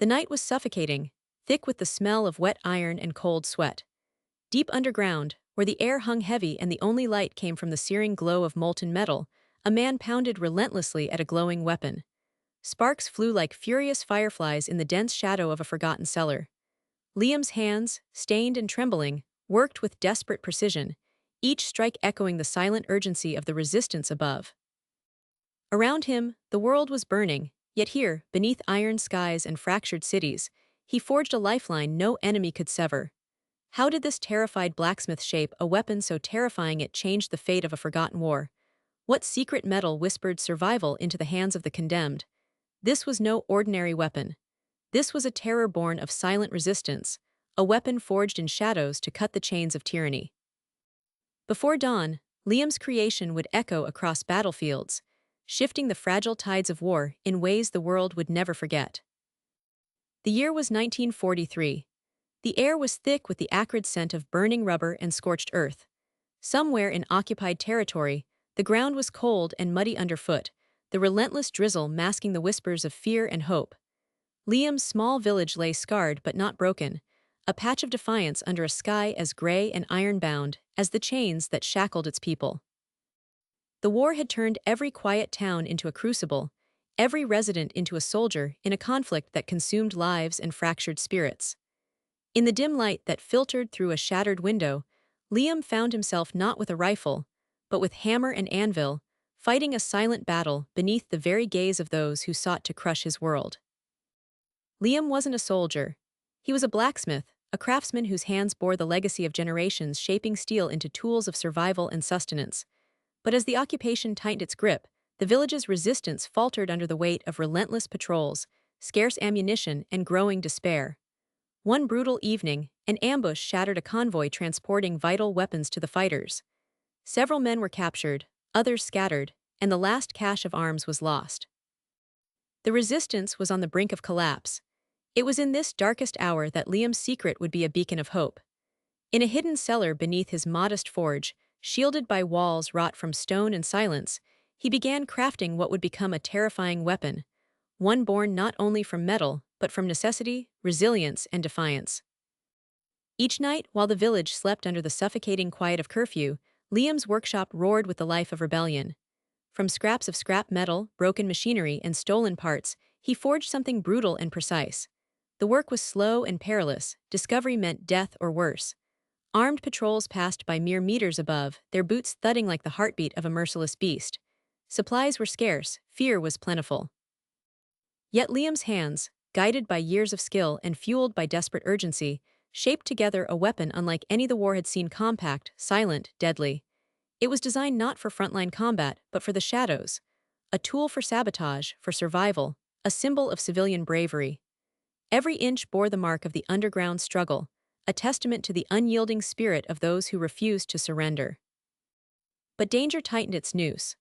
The night was suffocating, thick with the smell of wet iron and cold sweat. Deep underground, where the air hung heavy and the only light came from the searing glow of molten metal, a man pounded relentlessly at a glowing weapon. Sparks flew like furious fireflies in the dense shadow of a forgotten cellar. Liam's hands, stained and trembling, worked with desperate precision, each strike echoing the silent urgency of the resistance above. Around him, the world was burning, yet here, beneath iron skies and fractured cities, he forged a lifeline no enemy could sever. How did this terrified blacksmith shape a weapon so terrifying it changed the fate of a forgotten war? What secret metal whispered survival into the hands of the condemned? This was no ordinary weapon. This was a terror born of silent resistance, a weapon forged in shadows to cut the chains of tyranny. Before dawn, Liam's creation would echo across battlefields, shifting the fragile tides of war in ways the world would never forget. The year was 1943. The air was thick with the acrid scent of burning rubber and scorched earth. Somewhere in occupied territory, the ground was cold and muddy underfoot, the relentless drizzle masking the whispers of fear and hope. Liam's small village lay scarred but not broken, a patch of defiance under a sky as gray and iron-bound as the chains that shackled its people. The war had turned every quiet town into a crucible, every resident into a soldier in a conflict that consumed lives and fractured spirits. In the dim light that filtered through a shattered window, Liam found himself not with a rifle, but with hammer and anvil, fighting a silent battle beneath the very gaze of those who sought to crush his world. Liam wasn't a soldier. He was a blacksmith, a craftsman whose hands bore the legacy of generations shaping steel into tools of survival and sustenance. But as the occupation tightened its grip, the village's resistance faltered under the weight of relentless patrols, scarce ammunition, and growing despair. One brutal evening, an ambush shattered a convoy transporting vital weapons to the fighters. Several men were captured, others scattered, and the last cache of arms was lost. The resistance was on the brink of collapse. It was in this darkest hour that Liam's secret would be a beacon of hope. In a hidden cellar beneath his modest forge, shielded by walls wrought from stone and silence, he began crafting what would become a terrifying weapon, one born not only from metal, but from necessity, resilience, and defiance. Each night, while the village slept under the suffocating quiet of curfew, Liam's workshop roared with the life of rebellion. From scraps of scrap metal, broken machinery, and stolen parts, he forged something brutal and precise. The work was slow and perilous, discovery meant death or worse. Armed patrols passed by mere meters above, their boots thudding like the heartbeat of a merciless beast. Supplies were scarce, fear was plentiful. Yet Liam's hands, guided by years of skill and fueled by desperate urgency, shaped together a weapon unlike any the war had seen: compact, silent, deadly. It was designed not for frontline combat, but for the shadows. A tool for sabotage, for survival, a symbol of civilian bravery. Every inch bore the mark of the underground struggle, a testament to the unyielding spirit of those who refused to surrender. But danger tightened its noose.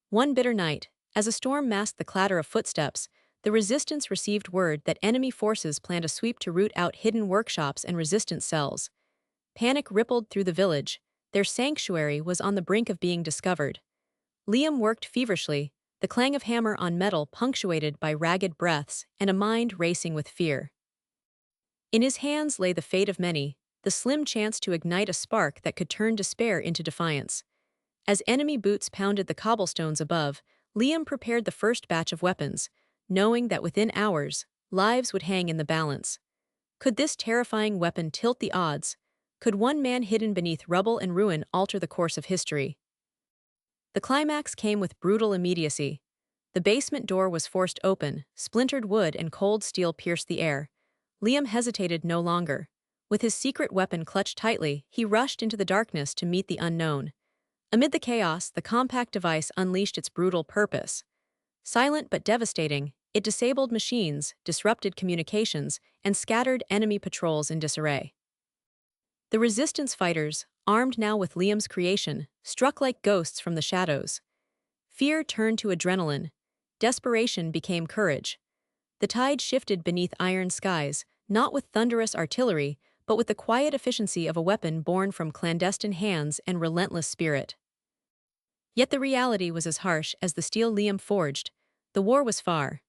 One bitter night, as a storm masked the clatter of footsteps, the resistance received word that enemy forces planned a sweep to root out hidden workshops and resistance cells. Panic rippled through the village. Their sanctuary was on the brink of being discovered. Liam worked feverishly, the clang of hammer on metal punctuated by ragged breaths and a mind racing with fear. In his hands lay the fate of many, the slim chance to ignite a spark that could turn despair into defiance. As enemy boots pounded the cobblestones above, Liam prepared the first batch of weapons, knowing that within hours, lives would hang in the balance. Could this terrifying weapon tilt the odds? Could one man hidden beneath rubble and ruin alter the course of history? The climax came with brutal immediacy. The basement door was forced open, splintered wood and cold steel pierced the air. Liam hesitated no longer. With his secret weapon clutched tightly, he rushed into the darkness to meet the unknown. Amid the chaos, the compact device unleashed its brutal purpose. Silent but devastating, it disabled machines, disrupted communications, and scattered enemy patrols in disarray. The resistance fighters, armed now with Liam's creation, struck like ghosts from the shadows. Fear turned to adrenaline. Desperation became courage. The tide shifted beneath iron skies, not with thunderous artillery, but with the quiet efficiency of a weapon born from clandestine hands and relentless spirit. Yet the reality was as harsh as the steel Liam forged. The war was far,